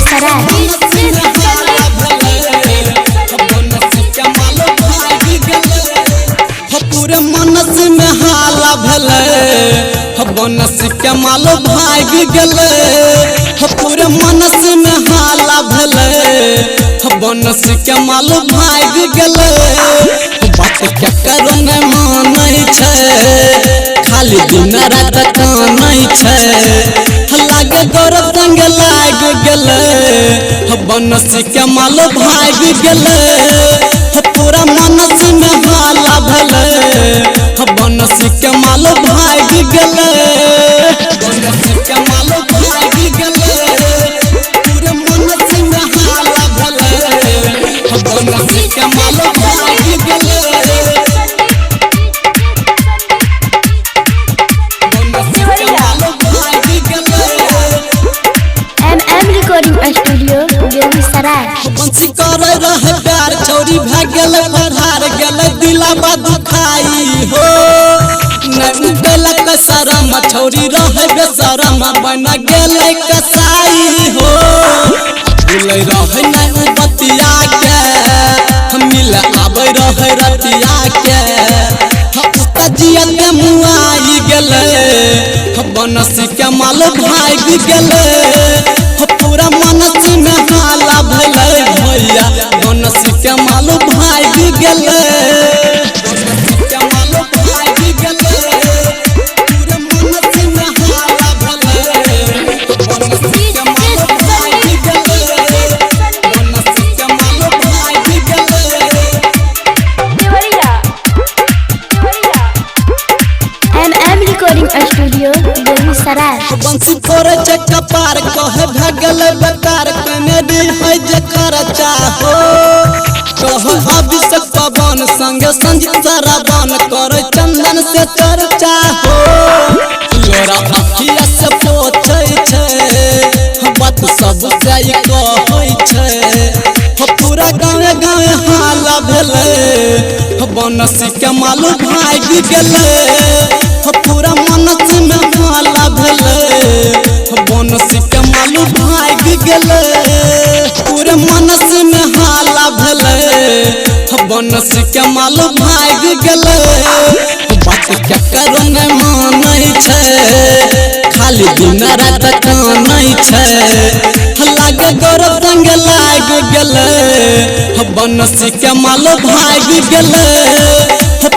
बेगूसराय। पूरे मनस में हाला भले बनस के माल भाग गले पूरे मनस में हाला भले बनस के माल भाग गले बात क्या करो न मानै छै खाली दिन रात कानै छै लागे गौरव संग लाग गले बनस के माल भाग गले पूरा मनस में हाला भले बनस के माल भाग गले बनस के माल भाग गले पूरे मनस में हाला भले बनस के माल भाग गले बनस के माल भाग गले। MM recording studio Begusarai. बंसी करे रहे प्यार चोरी भाग गले फरार गले दिलावा दुखाई हो नहीं गलक शरम छोरी रहे बेशरम बन गले कसाई हो भूल रहे नहीं बतिया के मिल आवे रहे रतिया के जिया के मुआई गले बनस के माल भाग गले पूरा मनस में हाला भले भैया बनस के माल भाग गले बनस के माल भाग गले पूरे मनस में हाला भले बनस के माल भाग गले बनस के माल भाग गले। MM recording studio Begusarai. बंसी तोरे चक्का पार कहे भगल बेकार कने दी है जे खर्चा हो कहे अभिषेक पवन संग संजीत सराबन करे चंदन से चर्चा हो लोरा अखिया से पोछै छै बात सब सही कहै छै पूरा गाँव गाँव हाला भेले बनस के माल भाग गले पूरा मनस में हाला भले बनस के माल भाग गले पूरे मनस में हाला भले बनस के माल भाग गले बात क्या करो न मानै छै खाली दिन रात कानै छै लागे गौरव संग लाग गले बनस के माल भाग गले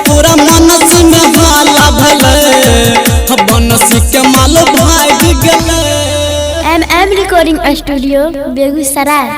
पूरा मनस में हाला भले बनस के माल भाग गले। MM recording studio Begusarai.